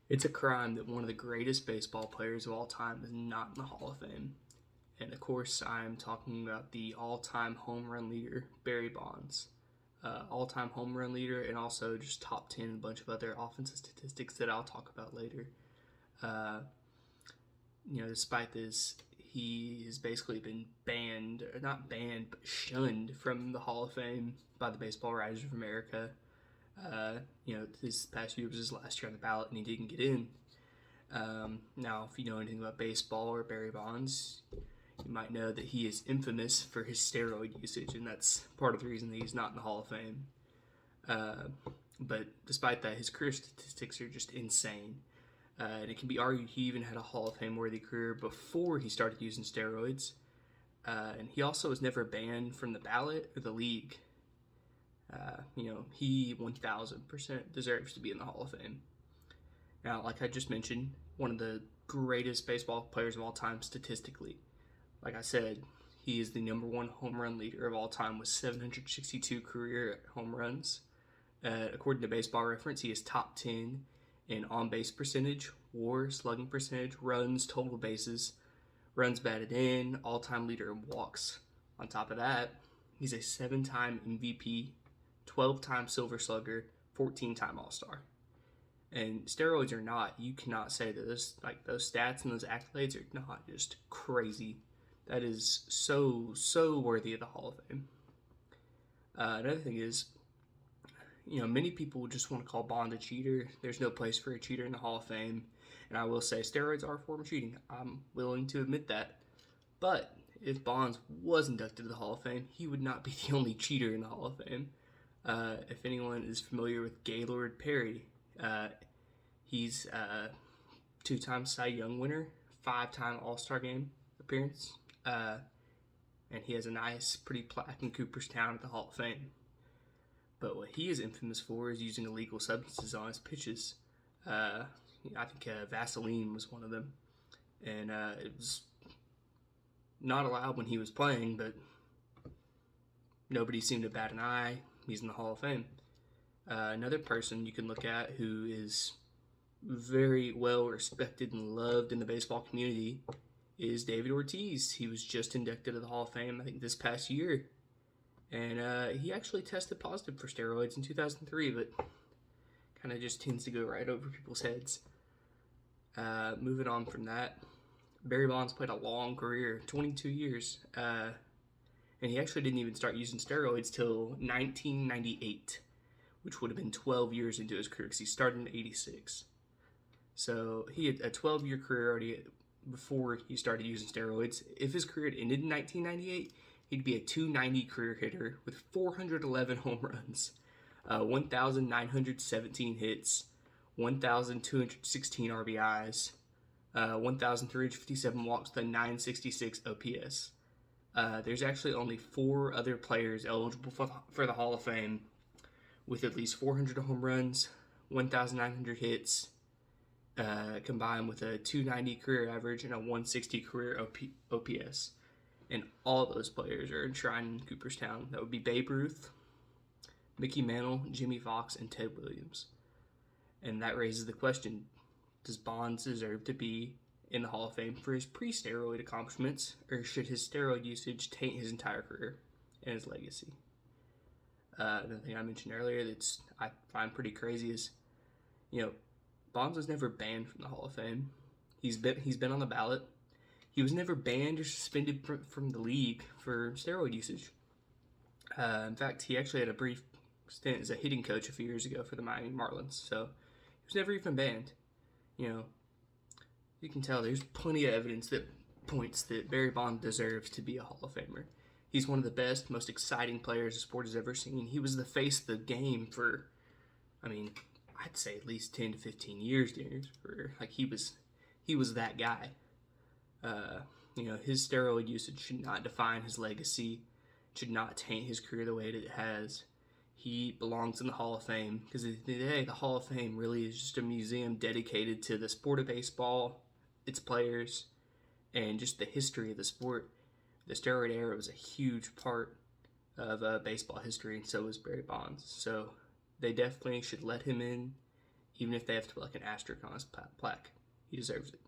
It's a crime that one of the greatest baseball players of all time is not in the Hall of Fame. And of course, I'm talking about the all time home run leader, Barry Bonds. All time home run leader, and also just top 10 a bunch of other offensive statistics that I'll talk about later. Uh, Despite this, he has basically been banned, or not banned, but shunned from the Hall of Fame by the Baseball Writers of America. This past year was his last year on the ballot, and he didn't get in. Now, if you know anything about baseball or Barry Bonds, you might know that he is infamous for his steroid usage, and that's part of the reason that he's not in the Hall of Fame. Uh, but despite that, his career statistics are just insane. And it can be argued he even had a Hall of Fame worthy career before he started using steroids. And he also was never banned from the ballot or the league. He 1000% deserves to be in the Hall of Fame. Now, like I just mentioned, one of the greatest baseball players of all time statistically. Like I said, he is the number one home run leader of all time with 762 career home runs. According to Baseball Reference, he is top 10 in on base percentage, WAR, slugging percentage, runs, total bases, runs batted in, all time leader in walks. On top of that, he's a 7-time MVP, 12-time Silver Slugger, 14-time All Star. And steroids or not, you cannot say that those stats and those accolades are not just crazy. That is so worthy of the Hall of Fame. Another thing is, many people just want to call Bond a cheater. There's no place for a cheater in the Hall of Fame. And I will say steroids are a form of cheating. I'm willing to admit that. But if Bonds was inducted to the Hall of Fame, he would not be the only cheater in the Hall of Fame. If anyone is familiar with Gaylord Perry, he's a 2-time Cy Young winner, 5-time All-Star Game appearance, and he has a nice, pretty plaque in Cooperstown at the Hall of Fame. But what he is infamous for is using illegal substances on his pitches. I think Vaseline was one of them, and it was not allowed when he was playing, but nobody seemed to bat an eye. He's in the Hall of Fame. Another person you can look at who is very well respected and loved in the baseball community is David Ortiz. He was just inducted to the Hall of Fame, I think, this past year. And he actually tested positive for steroids in 2003, but kind of just tends to go right over people's heads. Moving on from that, Barry Bonds played a long career, 22 years. And he actually didn't even start using steroids till 1998, which would have been 12 years into his career because he started in 86. So he had a 12-year career already before he started using steroids. If his career had ended in 1998, he'd be a .290 career hitter with 411 home runs, 1,917 hits, 1,216 RBIs, 1,357 walks with a 966 OPS. There's actually only 4 other players eligible for the Hall of Fame with at least 400 home runs, 1,900 hits, combined with a .290 career average and a 160 career OPS. And all of those players are enshrined in Cooperstown. That would be Babe Ruth, Mickey Mantle, Jimmy Fox, and Ted Williams. And that raises the question, does Bonds deserve to be in the Hall of Fame for his pre-steroid accomplishments, or should his steroid usage taint his entire career and his legacy? Another thing I mentioned earlier that I find pretty crazy is, Bonds was never banned from the Hall of Fame. He's been on the ballot. He was never banned or suspended from the league for steroid usage. In fact, he actually had a brief stint as a hitting coach a few years ago for the Miami Marlins, so he was never even banned. You can tell there's plenty of evidence that points that Barry Bonds deserves to be a Hall of Famer. He's one of the best, most exciting players the sport has ever seen. He was the face of the game for, I'd say at least 10 to 15 years during his career. He was that guy. His steroid usage should not define his legacy, should not taint his career the way that it has. He belongs in the Hall of Fame because at the end of the day, the Hall of Fame really is just a museum dedicated to the sport of baseball, its players, and just the history of the sport. The steroid era was a huge part of baseball history, and so was Barry Bonds. So they definitely should let him in, even if they have to put like an asterisk on his plaque. He deserves it.